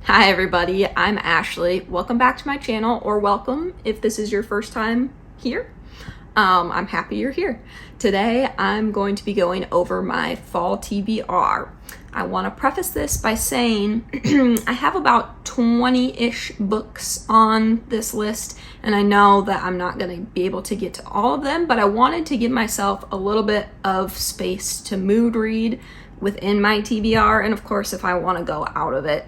Hi everybody, I'm Ashley. Welcome back to my channel, or welcome if this is your first time here. I'm happy you're here. Today I'm going to be going over my fall TBR. I want to preface this by saying I have about 20-ish books on this list, and I know that I'm not going to be able to get to all of them, but I wanted to give myself a little bit of space to mood read within my TBR, and of course if I want to go out of it,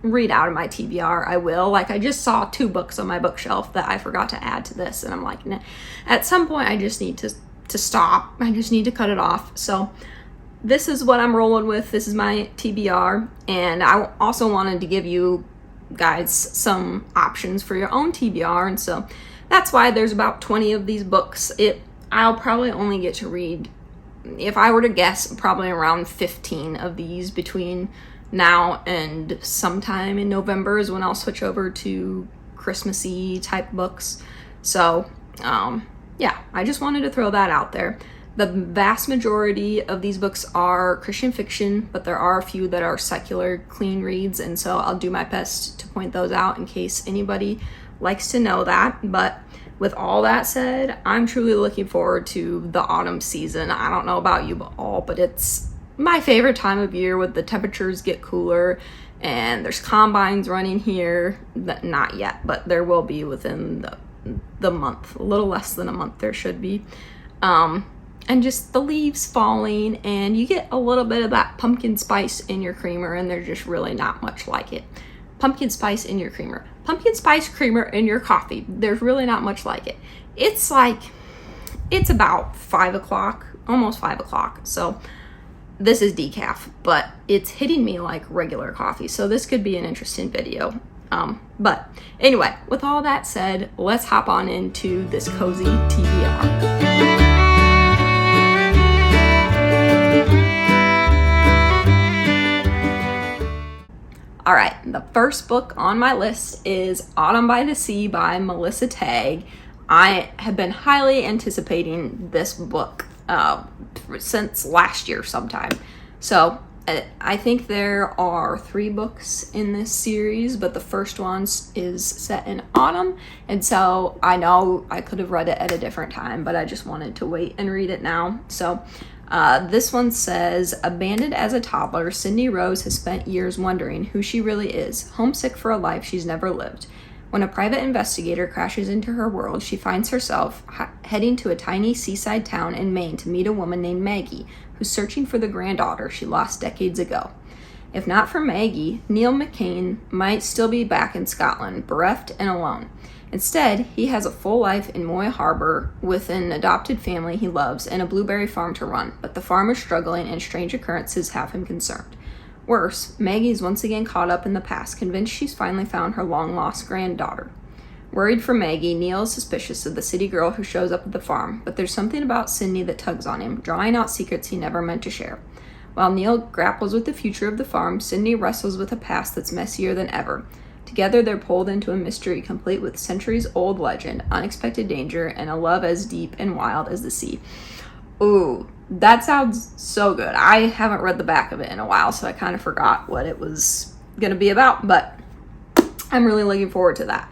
read out of my TBR, I will. Like, I just saw 2 books on my bookshelf that I forgot to add to this, and I'm like, nah. At some point I just need to stop. I just need to cut it off. So this is what I'm rolling with. This is my TBR, and I also wanted to give you guys some options for your own TBR, and so that's why there's about 20 of these books. I'll probably only get to read, if I were to guess, probably around 15 of these between now and sometime in November is when I'll switch over to Christmassy type books. So yeah, I just wanted to throw that out there. The vast majority of these books are Christian fiction, but there are a few that are secular clean reads, and so I'll do my best to point those out in case anybody likes to know that. But with all that said, I'm truly looking forward to the autumn season. I don't know about you all, but it's my favorite time of year when the temperatures get cooler and there's combines running here. Not yet, but there will be within the month, a little less than a month there should be. And just the leaves falling, and you get a little bit of that pumpkin spice in your creamer, and there's just really not much like it. Pumpkin spice in your creamer. Pumpkin spice creamer in your coffee. There's really not much like it. It's about 5 o'clock, almost 5 o'clock. So this is decaf, but it's hitting me like regular coffee. So this could be an interesting video. But anyway, with all that said, let's hop on into this cozy TBR. All right, the first book on my list is Autumn by the Sea by Melissa Tagg. I have been highly anticipating this book since last year sometime. So I think there are 3 books in this series, but the first one is set in autumn, and so I know I could have read it at a different time, but I just wanted to wait and read it now. So this one says, abandoned as a toddler, Cindy Rose has spent years wondering who she really is, homesick for a life she's never lived. When a private investigator crashes into her world, she finds herself heading to a tiny seaside town in Maine to meet a woman named Maggie, who's searching for the granddaughter she lost decades ago. If not for Maggie, Neil McCain might still be back in Scotland, bereft and alone. Instead, he has a full life in Moy Harbor with an adopted family he loves and a blueberry farm to run, but the farm is struggling and strange occurrences have him concerned. Worse, Maggie's once again caught up in the past, convinced she's finally found her long-lost granddaughter. Worried for Maggie, Neil is suspicious of the city girl who shows up at the farm, but there's something about Cindy that tugs on him, drawing out secrets he never meant to share. While Neil grapples with the future of the farm, Cindy wrestles with a past that's messier than ever. Together, they're pulled into a mystery complete with centuries-old legend, unexpected danger, and a love as deep and wild as the sea. Ooh, that sounds so good. I haven't read the back of it in a while, so I kind of forgot what it was going to be about, but I'm really looking forward to that.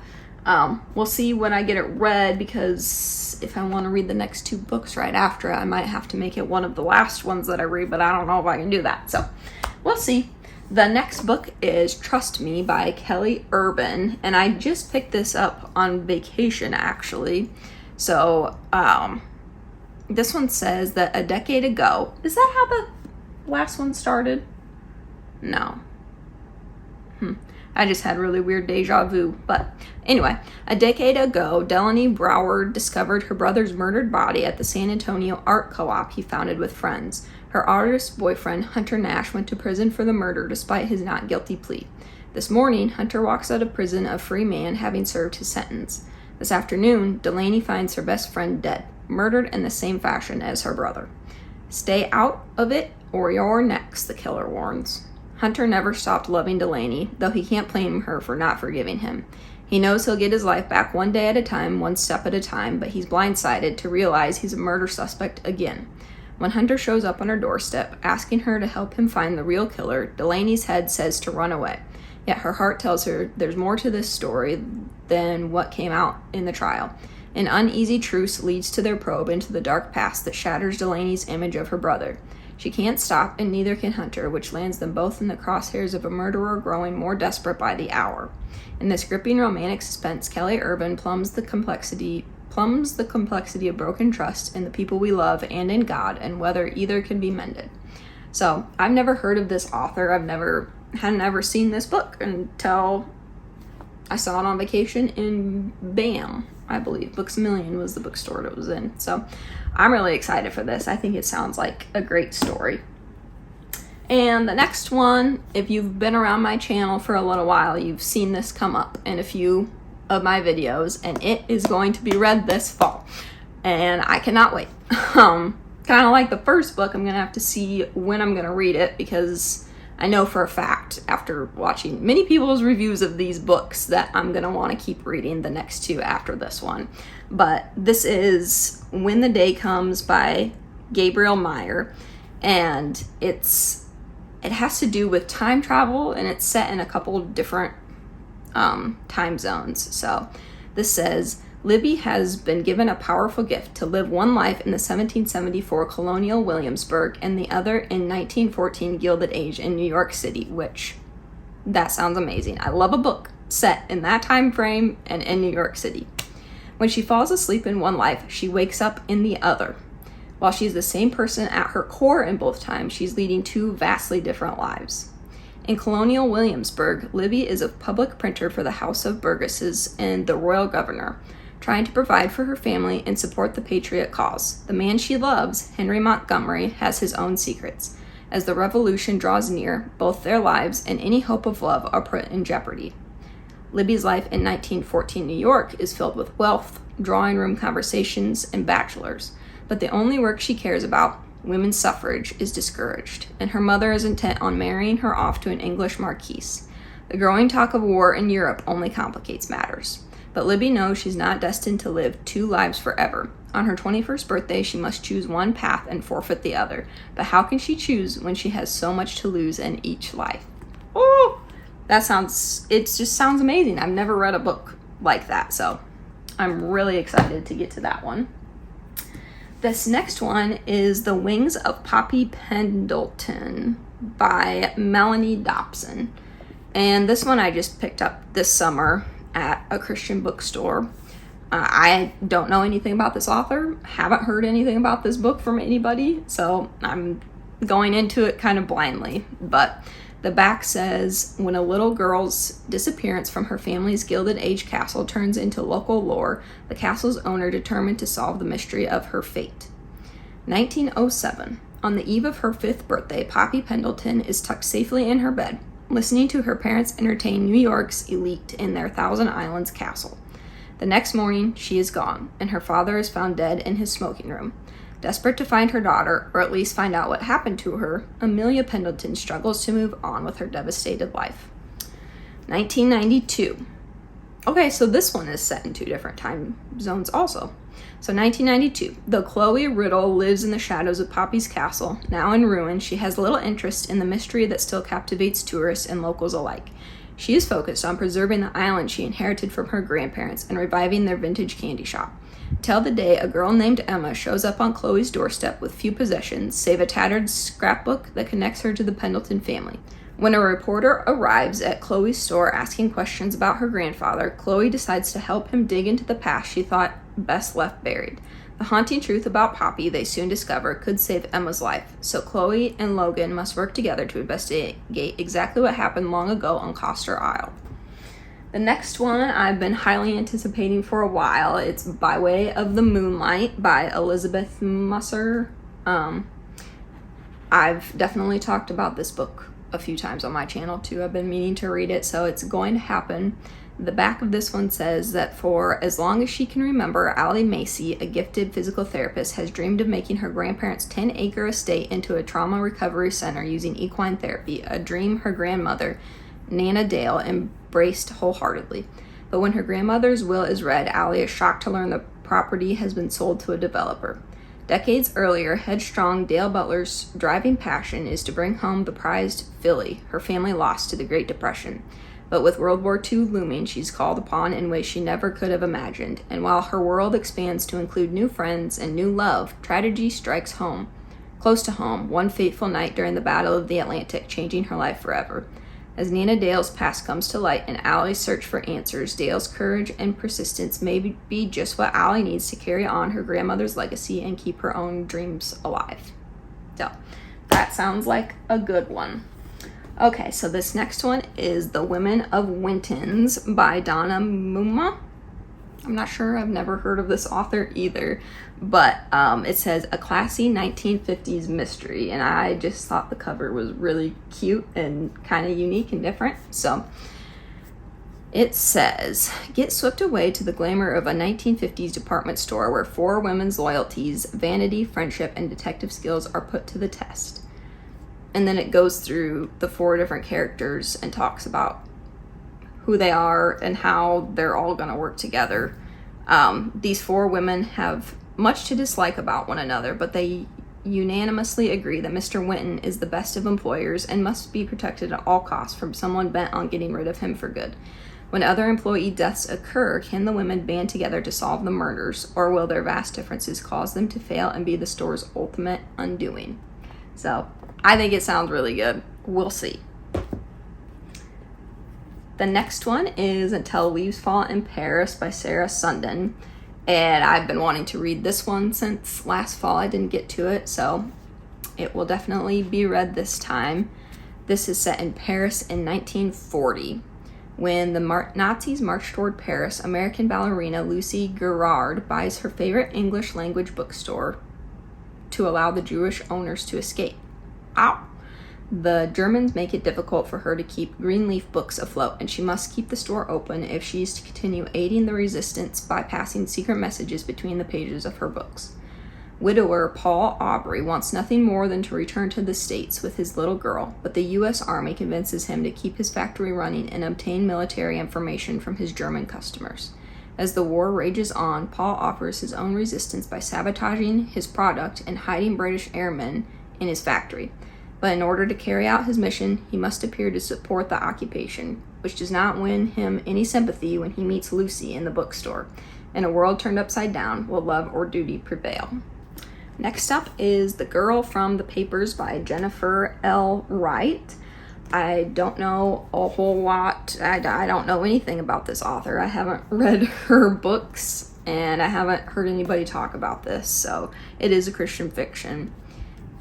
We'll see when I get it read, because if I want to read the next 2 books right after, I might have to make it one of the last ones that I read, but I don't know if I can do that, so we'll see. The next book is Trust Me by Kelly Urban, and I just picked this up on vacation, actually. So, this one says that a decade ago, is that how the last one started? No. I just had really weird deja vu. But anyway, a decade ago, Delaney Broward discovered her brother's murdered body at the San Antonio art co-op he founded with friends. Her artist boyfriend, Hunter Nash, went to prison for the murder despite his not guilty plea. This morning, Hunter walks out of prison a free man, having served his sentence. This afternoon, Delaney finds her best friend dead, murdered in the same fashion as her brother. Stay out of it or you're next, the killer warns. Hunter never stopped loving Delaney, though he can't blame her for not forgiving him. He knows he'll get his life back one day at a time, one step at a time, but he's blindsided to realize he's a murder suspect again. When Hunter shows up on her doorstep, asking her to help him find the real killer, Delaney's head says to run away. Yet her heart tells her there's more to this story than what came out in the trial. An uneasy truce leads to their probe into the dark past that shatters Delaney's image of her brother. She can't stop, and neither can Hunter, which lands them both in the crosshairs of a murderer growing more desperate by the hour. In this gripping romantic suspense, Kelly Urban plumbs the complexity of broken trust in the people we love and in God, and whether either can be mended. So, I've never heard of this author. Hadn't ever seen this book until I saw it on vacation in BAM, I believe. Books A Million was the bookstore it was in. So I'm really excited for this. I think it sounds like a great story. And the next one, if you've been around my channel for a little while, you've seen this come up in a few of my videos, and it is going to be read this fall. And I cannot wait. Kind of like the first book, I'm going to have to see when I'm going to read it, because I know for a fact, after watching many people's reviews of these books, that I'm going to want to keep reading the next two after this one. But this is When the Day Comes by Gabriel Meyer, and it has to do with time travel, and it's set in a couple different time zones. So this says, Libby has been given a powerful gift to live one life in the 1774 colonial Williamsburg and the other in 1914 Gilded Age in New York City, which, that sounds amazing. I love a book set in that time frame and in New York City. When she falls asleep in one life, she wakes up in the other. While she's the same person at her core in both times, she's leading two vastly different lives. In colonial Williamsburg, Libby is a public printer for the House of Burgesses and the royal governor, trying to provide for her family and support the patriot cause. The man she loves, Henry Montgomery, has his own secrets. As the revolution draws near, both their lives and any hope of love are put in jeopardy. Libby's life in 1914 New York is filled with wealth, drawing room conversations, and bachelors. But the only work she cares about, women's suffrage, is discouraged, and her mother is intent on marrying her off to an English marquise. The growing talk of war in Europe only complicates matters. But Libby knows she's not destined to live two lives forever. On her 21st birthday, she must choose one path and forfeit the other. But how can she choose when she has so much to lose in each life? Oh, it just sounds amazing. I've never read a book like that, so I'm really excited to get to that one. This next one is The Wings of Poppy Pendleton by Melanie Dobson. And this one I just picked up this summer at a Christian bookstore. I don't know anything about this author, haven't heard anything about this book from anybody, so I'm going into it kind of blindly. But the back says, when a little girl's disappearance from her family's Gilded Age castle turns into local lore, the castle's owner determined to solve the mystery of her fate. 1907. On the eve of her 5th birthday, Poppy Pendleton is tucked safely in her bed, listening to her parents entertain New York's elite in their Thousand Islands castle. The next morning, she is gone, and her father is found dead in his smoking room. Desperate to find her daughter, or at least find out what happened to her, Amelia Pendleton struggles to move on with her devastated life. 1992. Okay, so this one is set in two different time zones also. So 1992, though Chloe Riddle lives in the shadows of Poppy's castle, now in ruin, she has little interest in the mystery that still captivates tourists and locals alike. She is focused on preserving the island she inherited from her grandparents and reviving their vintage candy shop. Till the day a girl named Emma shows up on Chloe's doorstep with few possessions, save a tattered scrapbook that connects her to the Pendleton family. When a reporter arrives at Chloe's store asking questions about her grandfather, Chloe decides to help him dig into the past she thought best left buried. The haunting truth about Poppy, they soon discover, could save Emma's life, so Chloe and Logan must work together to investigate exactly what happened long ago on Coster Isle. The next one I've been highly anticipating for a while. It's By Way of the Moonlight by Elizabeth Musser. I've definitely talked about this book a few times on my channel too. I've been meaning to read it, so it's going to happen. The back of this one says that for as long as she can remember, Allie Macy, a gifted physical therapist, has dreamed of making her grandparents' 10-acre estate into a trauma recovery center using equine therapy, a dream her grandmother, Nana Dale, embraced wholeheartedly. But when her grandmother's will is read, Allie is shocked to learn the property has been sold to a developer. Decades earlier, headstrong Dale Butler's driving passion is to bring home the prized filly her family lost to the Great Depression. But with World War II looming, she's called upon in ways she never could have imagined. And while her world expands to include new friends and new love, tragedy strikes home. Close to home, one fateful night during the Battle of the Atlantic, changing her life forever. As Nina Dale's past comes to light and Allie's search for answers, Dale's courage and persistence may be just what Allie needs to carry on her grandmother's legacy and keep her own dreams alive. So, that sounds like a good one. Okay, so this next one is The Women of Winton's by Donna Muma. I'm not sure, I've never heard of this author either, but it says a classy 1950s mystery, and I just thought the cover was really cute and kind of unique and different. So it says, get swept away to the glamour of a 1950s department store where four women's loyalties, vanity, friendship, and detective skills are put to the test. And then it goes through the four different characters and talks about who they are and how they're all going to work together. These four women have much to dislike about one another, but they unanimously agree that Mr. Winton is the best of employers and must be protected at all costs from someone bent on getting rid of him for good. When other employee deaths occur, can the women band together to solve the murders, or will their vast differences cause them to fail and be the store's ultimate undoing? So, I think it sounds really good. We'll see. The next one is Until Leaves Fall in Paris by Sarah Sundin. And I've been wanting to read this one since last fall. I didn't get to it, so it will definitely be read this time. This is set in Paris in 1940. When the Nazis marched toward Paris, American ballerina Lucy Gerard buys her favorite English language bookstore to allow the Jewish owners to escape. Ow! The Germans make it difficult for her to keep Greenleaf books afloat, and she must keep the store open if she is to continue aiding the resistance by passing secret messages between the pages of her books. Widower Paul Aubrey wants nothing more than to return to the States with his little girl, but the U.S. Army convinces him to keep his factory running and obtain military information from his German customers. As the war rages on, Paul offers his own resistance by sabotaging his product and hiding British airmen in his factory. But in order to carry out his mission, he must appear to support the occupation, which does not win him any sympathy when he meets Lucy in the bookstore. In a world turned upside down, will love or duty prevail? Next up is The Girl from the Papers by Jennifer L. Wright. I don't know a whole lot. I don't know anything about this author. I haven't read her books, and I haven't heard anybody talk about this, so it is a Christian fiction.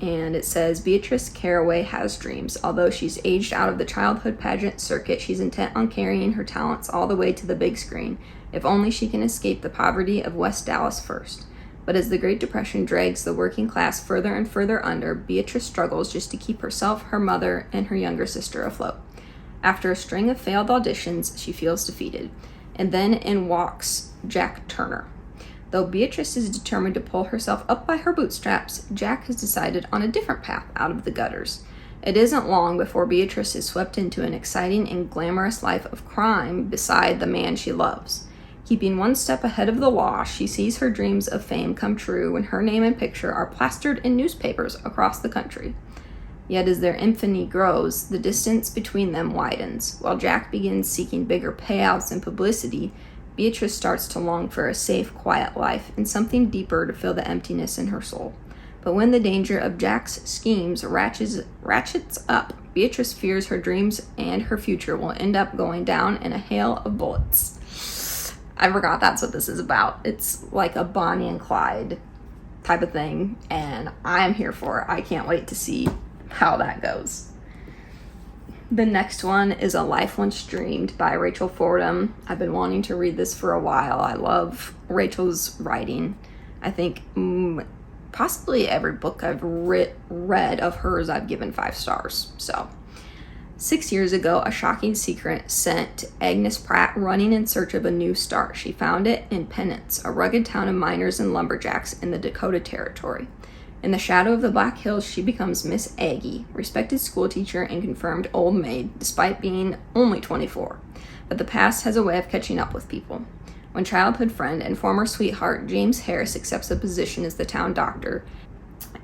And it says, Beatrice Caraway has dreams. Although she's aged out of the childhood pageant circuit, she's intent on carrying her talents all the way to the big screen, if only she can escape the poverty of West Dallas first. But as the Great Depression drags the working class further and further under, Beatrice struggles just to keep herself, her mother, and her younger sister afloat. After a string of failed auditions, she feels defeated. And then in walks Jack Turner. Though Beatrice is determined to pull herself up by her bootstraps, Jack has decided on a different path out of the gutters. It isn't long before Beatrice is swept into an exciting and glamorous life of crime beside the man she loves. Keeping one step ahead of the law, she sees her dreams of fame come true when her name and picture are plastered in newspapers across the country. Yet as their infamy grows, the distance between them widens. While Jack begins seeking bigger payouts and publicity, Beatrice starts to long for a safe, quiet life and something deeper to fill the emptiness in her soul. But when the danger of Jack's schemes ratchets up, Beatrice fears her dreams and her future will end up going down in a hail of bullets. I forgot that's what this is about. It's like a Bonnie and Clyde type of thing, and I'm here for it. I can't wait to see how that goes. The next one is A Life Once Dreamed by Rachel Fordham. I've been wanting to read this for a while. I love Rachel's writing. I think possibly every book I've read of hers I've given 5 stars. So, 6 years ago, a shocking secret sent Agnes Pratt running in search of a new start. She found it in Penance, a rugged town of miners and lumberjacks in the Dakota Territory. In the shadow of the Black Hills, she becomes Miss Aggie, respected schoolteacher and confirmed old maid, despite being only 24. But the past has a way of catching up with people. When childhood friend and former sweetheart James Harris accepts a position as the town doctor,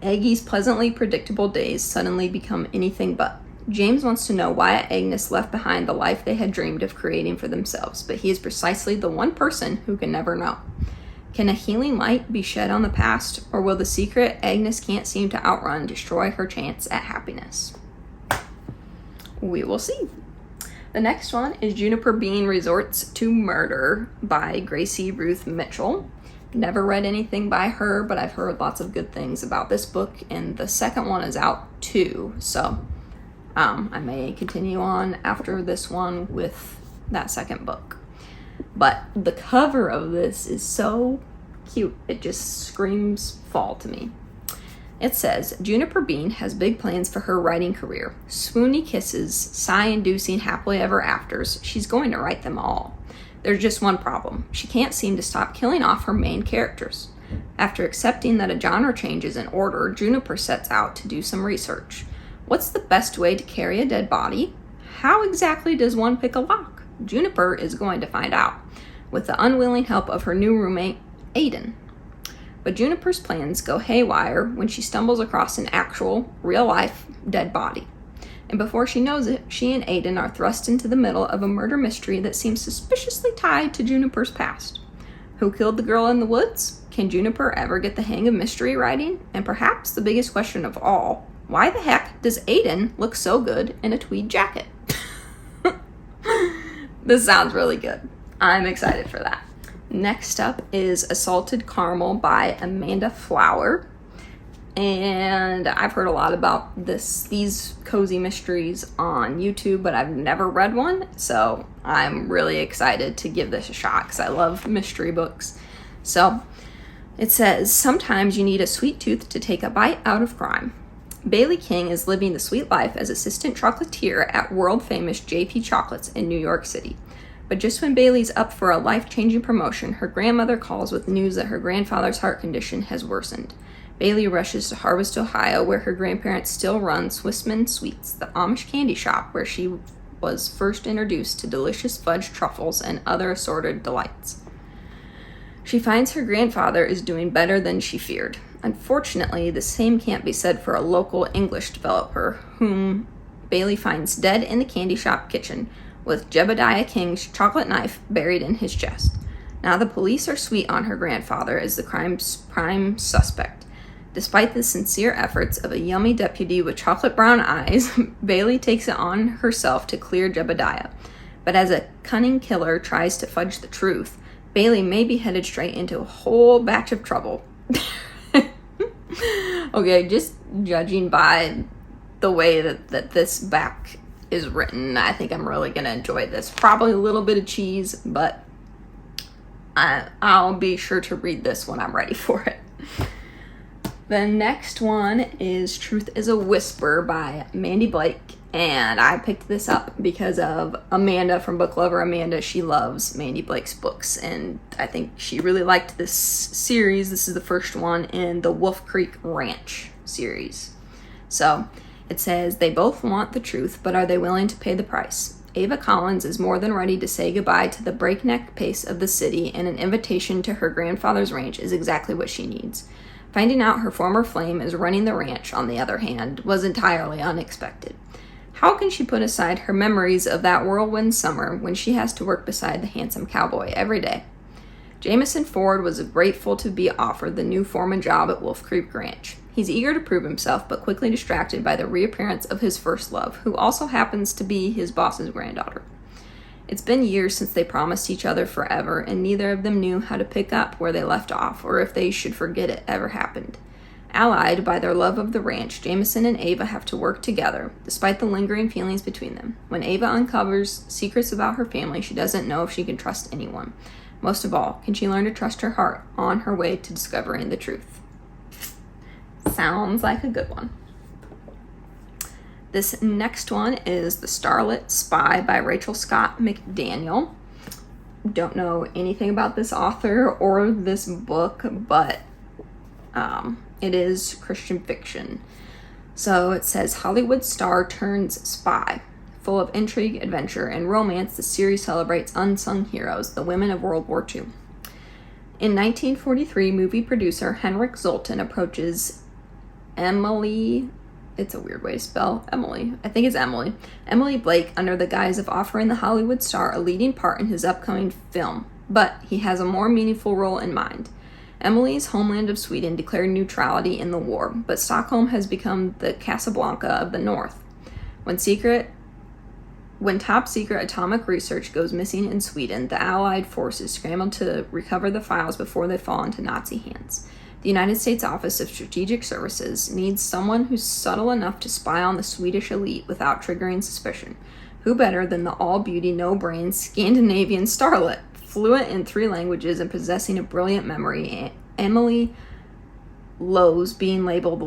Aggie's pleasantly predictable days suddenly become anything but. James wants to know why Agnes left behind the life they had dreamed of creating for themselves, but he is precisely the one person who can never know. Can a healing light be shed on the past, or will the secret Agnes can't seem to outrun destroy her chance at happiness? We will see. The next one is Juniper Bean Resorts to Murder by Gracie Ruth Mitchell. Never read anything by her, but I've heard lots of good things about this book, and the second one is out too, so I may continue on after this one with that second book. But the cover of this is so cute. It just screams fall to me. It says, Juniper Bean has big plans for her writing career. Swoony kisses, sigh-inducing happily ever afters. She's going to write them all. There's just one problem. She can't seem to stop killing off her main characters. After accepting that a genre change is in order, Juniper sets out to do some research. What's the best way to carry a dead body? How exactly does one pick a lock? Juniper is going to find out, with the unwilling help of her new roommate, Aiden. But Juniper's plans go haywire when she stumbles across an actual, real-life dead body. And before she knows it, she and Aiden are thrust into the middle of a murder mystery that seems suspiciously tied to Juniper's past. Who killed the girl in the woods? Can Juniper ever get the hang of mystery writing? And perhaps the biggest question of all, why the heck does Aiden look so good in a tweed jacket? This sounds really good. I'm excited for that. Next up is Assaulted Caramel by Amanda Flower. And I've heard a lot about these cozy mysteries on YouTube, but I've never read one, so I'm really excited to give this a shot because I love mystery books. So it says, sometimes you need a sweet tooth to take a bite out of crime. Bailey King is living the sweet life as assistant chocolatier at world-famous JP Chocolates in New York City. But just when Bailey's up for a life-changing promotion, her grandmother calls with news that her grandfather's heart condition has worsened. Bailey rushes to Harvest, Ohio, where her grandparents still run Swissman Sweets, the Amish candy shop where she was first introduced to delicious fudge truffles and other assorted delights. She finds her grandfather is doing better than she feared. Unfortunately, the same can't be said for a local English developer, whom Bailey finds dead in the candy shop kitchen, with Jebediah King's chocolate knife buried in his chest. Now the police are sweet on her grandfather as the crime's prime suspect. Despite the sincere efforts of a yummy deputy with chocolate brown eyes, Bailey takes it on herself to clear Jebediah. But as a cunning killer tries to fudge the truth, Bailey may be headed straight into a whole batch of trouble. Okay, just judging by the way that this back is written, I think I'm really going to enjoy this. Probably a little bit of cheese, but I'll be sure to read this when I'm ready for it. The next one is Truth is a Whisper by Mandy Blake, and I picked this up because of Amanda from Book Lover Amanda. She loves Mandy Blake's books, and I think she really liked this series. This is the first one in the Wolf Creek Ranch series. So it says, they both want the truth, but are they willing to pay the price? Ava Collins is more than ready to say goodbye to the breakneck pace of the city, and an invitation to her grandfather's ranch is exactly what she needs. Finding out her former flame is running the ranch, on the other hand, was entirely unexpected. How can she put aside her memories of that whirlwind summer when she has to work beside the handsome cowboy every day? Jameson Ford was grateful to be offered the new foreman job at Wolf Creek Ranch. He's eager to prove himself, but quickly distracted by the reappearance of his first love, who also happens to be his boss's granddaughter. It's been years since they promised each other forever, and neither of them knew how to pick up where they left off, or if they should forget it ever happened. Allied by their love of the ranch, Jameson and Ava have to work together, despite the lingering feelings between them. When Ava uncovers secrets about her family, she doesn't know if she can trust anyone. Most of all, can she learn to trust her heart on her way to discovering the truth? Sounds like a good one. This next one is The Starlit Spy by Rachel Scott McDaniel. Don't know anything about this author or this book, but it is Christian fiction. So it says, Hollywood star turns spy. Full of intrigue, adventure, and romance, the series celebrates unsung heroes, the women of World War II. In 1943, movie producer Henrik Zoltan approaches Emily it's a weird way to spell Emily. I think it's Emily. Emily Blake, under the guise of offering the Hollywood star a leading part in his upcoming film, but he has a more meaningful role in mind. Emily's homeland of Sweden declared neutrality in the war, but Stockholm has become the Casablanca of the North. When top secret atomic research goes missing in Sweden, the Allied forces scramble to recover the files before they fall into Nazi hands. The United States Office of Strategic Services needs someone who's subtle enough to spy on the Swedish elite without triggering suspicion. Who better than the all-beauty, no-brain Scandinavian starlet? Fluent in 3 languages and possessing a brilliant memory, Emily Lowe's being labeled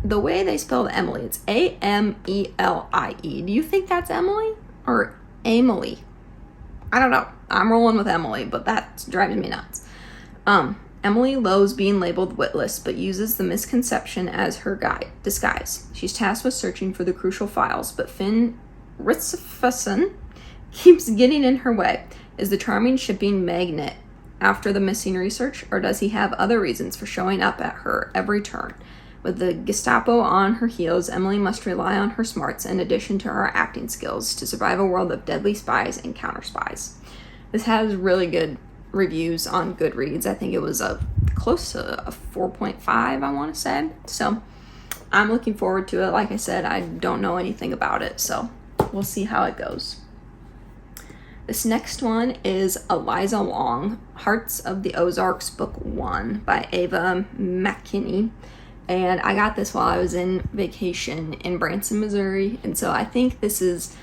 the way they spelled Emily, it's A-M-E-L-I-E. Do you think that's Emily or Emily? I don't know. I'm rolling with Emily, but that's driving me nuts. Emily Lowe's being labeled witless, but uses the misconception as her disguise. She's tasked with searching for the crucial files, but Finn Ritzefusson keeps getting in her way. Is the charming shipping magnate after the missing research, or does he have other reasons for showing up at her every turn? With the Gestapo on her heels, Emily must rely on her smarts in addition to her acting skills to survive a world of deadly spies and counter spies. This has really good reviews on Goodreads. I think it was close to a 4.5, I want to say. So I'm looking forward to it. Like I said, I don't know anything about it, so we'll see how it goes. This next one is Eliza Long, Hearts of the Ozarks, Book 1 by Ava McKinney. And I got this while I was in vacation in Branson, Missouri. And so I think this is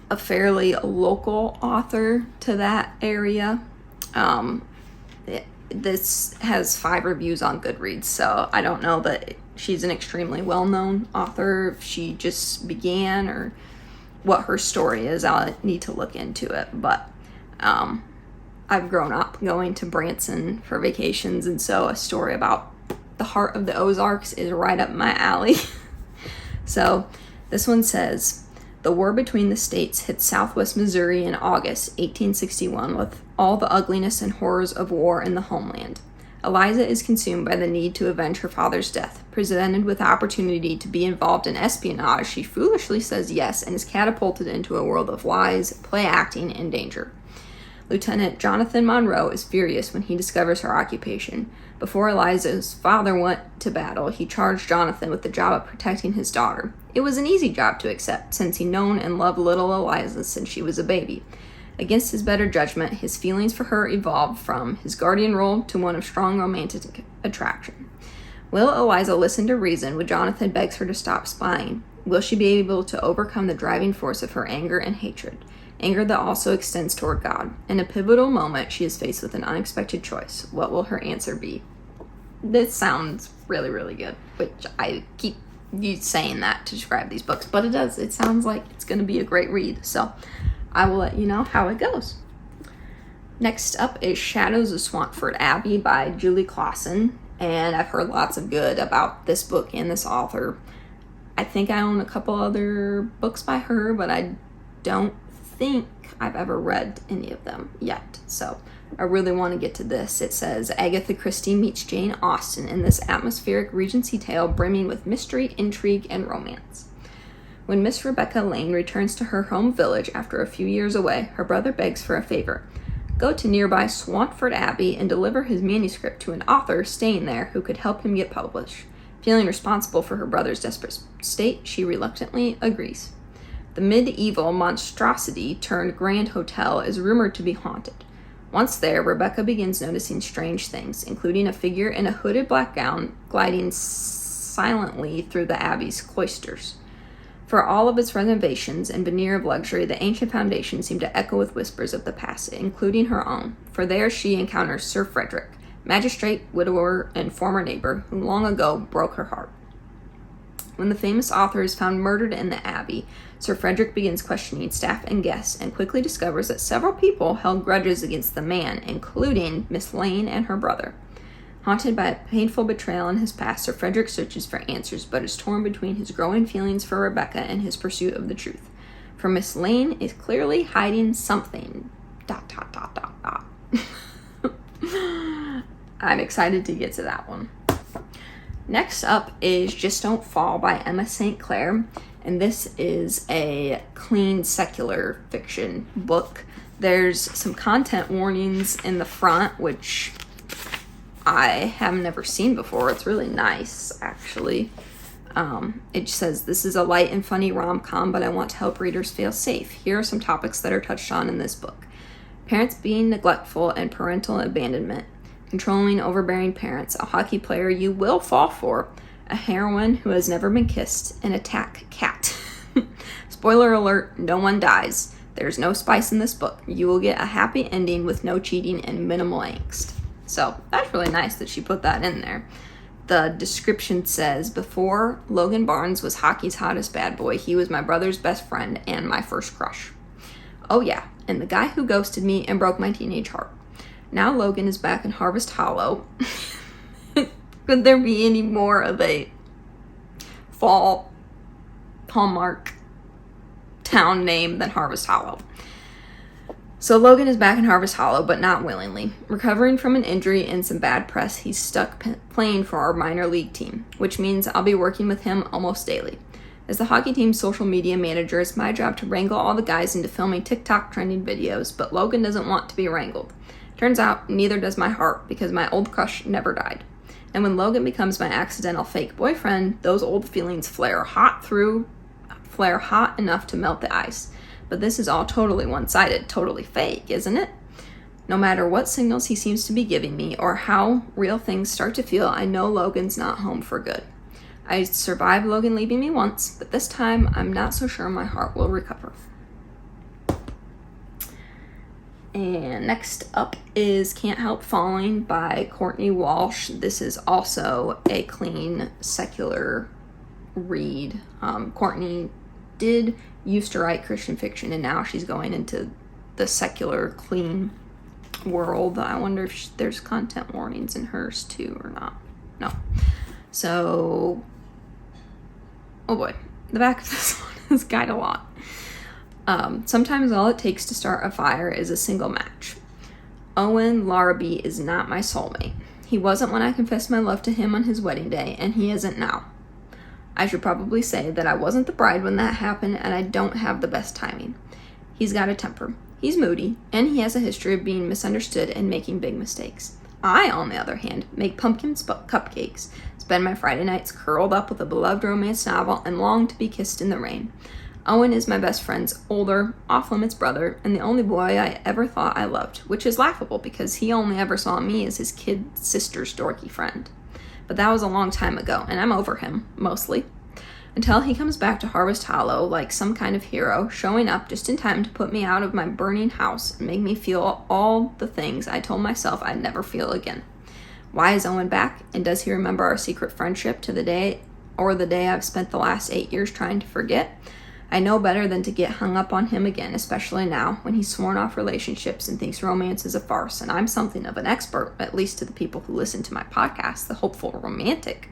a fairly local author to that area. This has 5 reviews on Goodreads, so I don't know that she's an extremely well-known author, if she just began, or what her story is. I'll need to look into it, but I've grown up going to Branson for vacations, and so a story about the heart of the Ozarks is right up my alley. So this one says, the war between the states hit southwest Missouri in August 1861 with all the ugliness and horrors of war in the homeland. Eliza is consumed by the need to avenge her father's death. Presented with the opportunity to be involved in espionage, she foolishly says yes and is catapulted into a world of lies, play acting, and danger. Lieutenant Jonathan Monroe is furious when he discovers her occupation. Before Eliza's father went to battle, he charged Jonathan with the job of protecting his daughter. It was an easy job to accept, since he'd known and loved little Eliza since she was a baby. Against his better judgment, his feelings for her evolved from his guardian role to one of strong romantic attraction. Will Eliza listen to reason when Jonathan begs her to stop spying? Will she be able to overcome the driving force of her anger and hatred? Anger that also extends toward God. In a pivotal moment, she is faced with an unexpected choice. What will her answer be? This sounds really, really good, which I keep saying that to describe these books, but it does. It sounds like it's going to be a great read, so I will let you know how it goes. Next up is Shadows of Swantford Abbey by Julie Clausen, and I've heard lots of good about this book and this author. I think I own a couple other books by her, but I don't think I've ever read any of them yet, so I really want to get to this. It says, Agatha Christie meets Jane Austen in this atmospheric Regency tale brimming with mystery, intrigue, and romance. When Miss Rebecca Lane returns to her home village after a few years away, her brother begs for a favor. Go to nearby Swantford Abbey and deliver his manuscript to an author staying there who could help him get published. Feeling responsible for her brother's desperate state, she reluctantly agrees. The medieval monstrosity turned grand hotel is rumored to be haunted. Once there, Rebecca begins noticing strange things, including a figure in a hooded black gown gliding silently through the abbey's cloisters. For all of its renovations and veneer of luxury, the ancient foundations seem to echo with whispers of the past, including her own, for there she encounters Sir Frederick, magistrate, widower, and former neighbor, who long ago broke her heart. When the famous author is found murdered in the abbey, Sir Frederick begins questioning staff and guests and quickly discovers that several people held grudges against the man, including Miss Lane and her brother. Haunted by a painful betrayal in his past, Sir Frederick searches for answers, but is torn between his growing feelings for Rebecca and his pursuit of the truth. For Miss Lane is clearly hiding something. ... I'm excited to get to that one. Next up is Just Don't Fall by Emma St. Clair, and this is a clean secular fiction book. There's some content warnings in the front, which I have never seen before. It's really nice, actually. It says, "This is a light and funny rom-com, but I want to help readers feel safe. Here are some topics that are touched on in this book. Parents being neglectful and parental abandonment, controlling, overbearing parents, a hockey player you will fall for, a heroine who has never been kissed, an attack cat." Spoiler alert, no one dies. There's no spice in this book. You will get a happy ending with no cheating and minimal angst. So that's really nice that she put that in there. The description says, "Before Logan Barnes was hockey's hottest bad boy, he was my brother's best friend and my first crush. Oh yeah, and the guy who ghosted me and broke my teenage heart. Now Logan is back in Harvest Hollow." Could there be any more of a fall Hallmark town name than Harvest Hollow? So Logan is back in Harvest Hollow, but not willingly. Recovering from an injury and some bad press, he's stuck playing for our minor league team, which means I'll be working with him almost daily. As the hockey team's social media manager, it's my job to wrangle all the guys into filming TikTok trending videos, but Logan doesn't want to be wrangled. Turns out, neither does my heart, because my old crush never died. And when Logan becomes my accidental fake boyfriend, those old feelings flare hot enough to melt the ice. But this is all totally one-sided, totally fake, isn't it? No matter what signals he seems to be giving me or how real things start to feel, I know Logan's not home for good. I survived Logan leaving me once, but this time I'm not so sure my heart will recover. And next up is Can't Help Falling by Courtney Walsh. This is also a clean secular read. Courtney used to write Christian fiction, and now she's going into the secular clean world. I wonder if there's content warnings in hers too or not. No. So, oh boy, the back of this one is quite a lot. Sometimes all it takes to start a fire is a single match. Owen Larrabee is not my soulmate. He wasn't when I confessed my love to him on his wedding day, and he isn't now. I should probably say that I wasn't the bride when that happened, and I don't have the best timing. He's got a temper. He's moody, and he has a history of being misunderstood and making big mistakes. I, on the other hand, make pumpkin cupcakes, spend my Friday nights curled up with a beloved romance novel, and long to be kissed in the rain. Owen is my best friend's older, off-limits brother, and the only boy I ever thought I loved, which is laughable because he only ever saw me as his kid sister's dorky friend. But that was a long time ago, and I'm over him, mostly. Until he comes back to Harvest Hollow like some kind of hero, showing up just in time to put me out of my burning house and make me feel all the things I told myself I'd never feel again. Why is Owen back, and does he remember our secret friendship to the day I've spent the last 8 years trying to forget? I know better than to get hung up on him again, especially now when he's sworn off relationships and thinks romance is a farce, and I'm something of an expert, at least to the people who listen to my podcast, The Hopeful Romantic.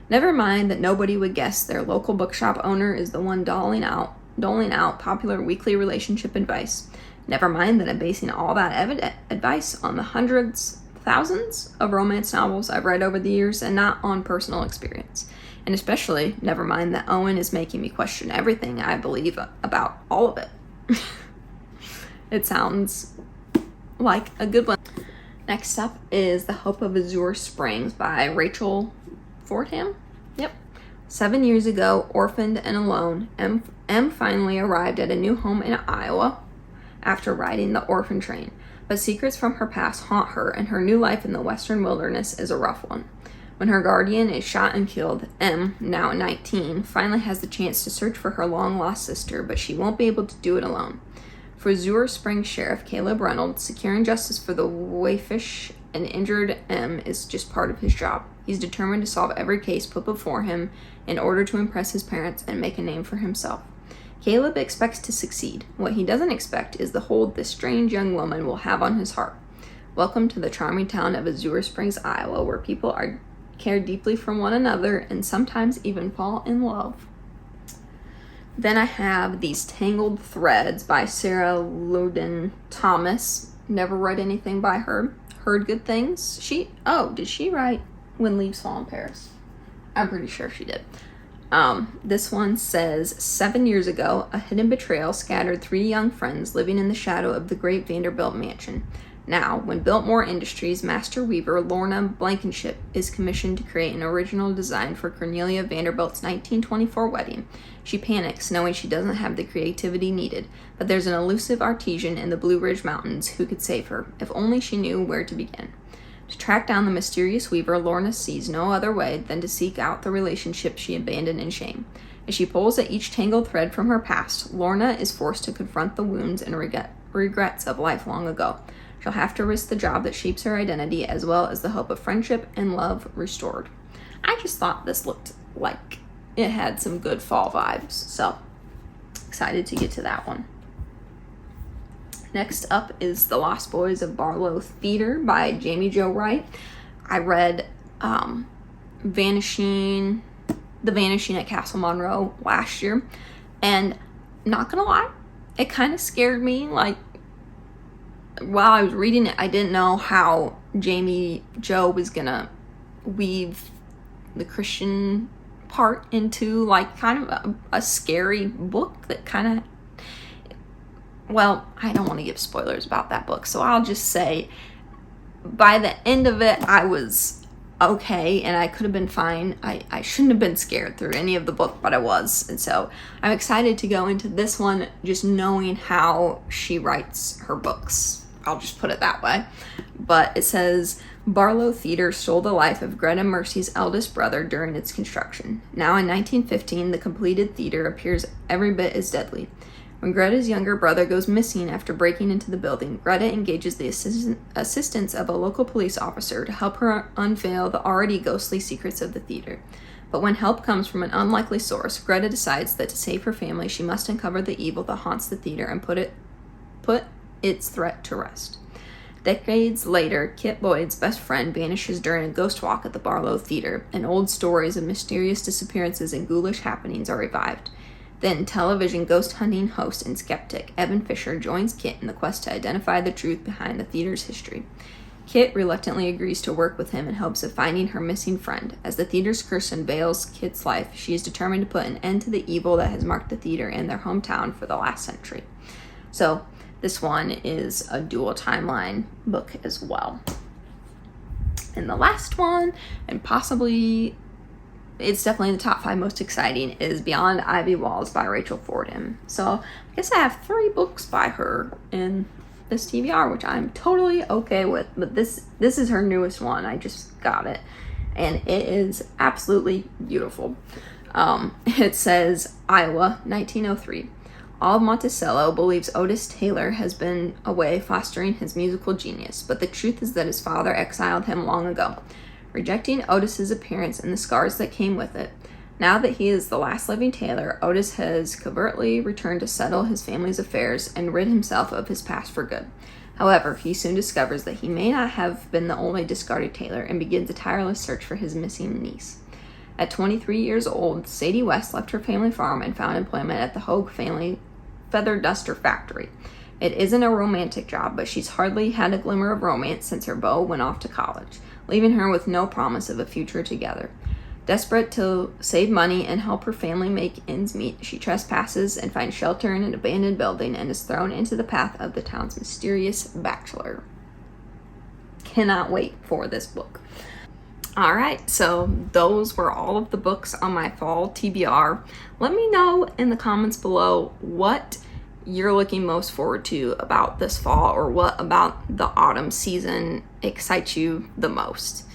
Never mind that nobody would guess their local bookshop owner is the one doling out popular weekly relationship advice. Never mind that I'm basing all that advice on the thousands of romance novels I've read over the years and not on personal experience. And especially, never mind that Owen is making me question everything I believe about all of it. It sounds like a good one. Next up is The Hope of Azure Springs by Rachel Fordham. Yep. 7 years ago, orphaned and alone, M finally arrived at a new home in Iowa after riding the orphan train. But secrets from her past haunt her, and her new life in the western wilderness is a rough one. When her guardian is shot and killed, M, now 19, finally has the chance to search for her long-lost sister, but she won't be able to do it alone. For Azure Springs Sheriff Caleb Reynolds, securing justice for the wayfish and injured M is just part of his job. He's determined to solve every case put before him in order to impress his parents and make a name for himself. Caleb expects to succeed. What he doesn't expect is the hold this strange young woman will have on his heart. Welcome to the charming town of Azure Springs, Iowa, where people care deeply for one another and sometimes even fall in love. Then I have These Tangled Threads by Sarah Loudon Thomas. Never read anything by her. Heard good things. Did she write When Leaves Fall in Paris? I'm pretty sure she did. This one says, 7 years ago, a hidden betrayal scattered 3 young friends living in the shadow of the great Vanderbilt mansion. Now, when Biltmore Industries master weaver Lorna Blankenship is commissioned to create an original design for Cornelia Vanderbilt's 1924 wedding, she panics, knowing she doesn't have the creativity needed, but there's an elusive artisan in the Blue Ridge Mountains who could save her, if only she knew where to begin. To track down the mysterious weaver, Lorna sees no other way than to seek out the relationship she abandoned in shame. As she pulls at each tangled thread from her past, Lorna is forced to confront the wounds and regrets of life long ago. She'll have to risk the job that shapes her identity, as well as the hope of friendship and love restored. I just thought this looked like it had some good fall vibes, so excited to get to that one. Next up is The Lost Boys of Barlow Theater by Jamie Jo Wright. I read The Vanishing at Castle Monroe last year, and not gonna lie, it kind of scared me. Like, while I was reading it, I didn't know how Jamie Jo was gonna weave the Christian part into like kind of a scary book that kind of, well, I don't want to give spoilers about that book, so I'll just say by the end of it, I was okay, and I could have been fine. I shouldn't have been scared through any of the book, but I was. And so I'm excited to go into this one just knowing how she writes her books. I'll just put it that way. But it says, Barlow Theater stole the life of Greta Mercy's eldest brother during its construction. Now in 1915, the completed theater appears every bit as deadly. When Greta's younger brother goes missing after breaking into the building, Greta engages the assistance of a local police officer to help her unveil the already ghostly secrets of the theater. But when help comes from an unlikely source, Greta decides that to save her family, she must uncover the evil that haunts the theater and put its threat to rest. Decades later, Kit Lloyd's best friend vanishes during a ghost walk at the Barlow Theater, and old stories of mysterious disappearances and ghoulish happenings are revived. Then, television ghost hunting host and skeptic Evan Fisher joins Kit in the quest to identify the truth behind the theater's history. Kit reluctantly agrees to work with him in hopes of finding her missing friend. As the theater's curse unveils Kit's life, she is determined to put an end to the evil that has marked the theater in their hometown for the last century. So, this one is a dual timeline book as well. And the last one, and possibly it's definitely in the top 5 most exciting, is Beyond Ivy Walls by Rachel Fordham. So I guess I have 3 books by her in this TBR, which I'm totally okay with. But this is her newest one. I just got it, and it is absolutely beautiful. It says, Iowa, 1903. All of Monticello believes Otis Taylor has been away fostering his musical genius, but the truth is that his father exiled him long ago, rejecting Otis's appearance and the scars that came with it. Now that he is the last living Taylor, Otis has covertly returned to settle his family's affairs and rid himself of his past for good. However, he soon discovers that he may not have been the only discarded Taylor and begins a tireless search for his missing niece. At 23 years old, Sadie West left her family farm and found employment at the Hogue family feather duster factory. It isn't a romantic job, but she's hardly had a glimmer of romance since her beau went off to college, leaving her with no promise of a future together. Desperate to save money and help her family make ends meet, she trespasses and finds shelter in an abandoned building and is thrown into the path of the town's mysterious bachelor. Cannot wait for this book. Alright, so those were all of the books on my fall TBR. Let me know in the comments below what you're looking most forward to about this fall, or what about the autumn season excites you the most.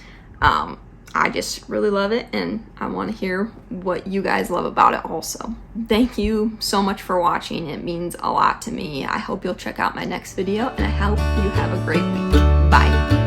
I just really love it, and I want to hear what you guys love about it also. Thank you so much for watching. It means a lot to me. I hope you'll check out my next video, and I hope you have a great week. Bye.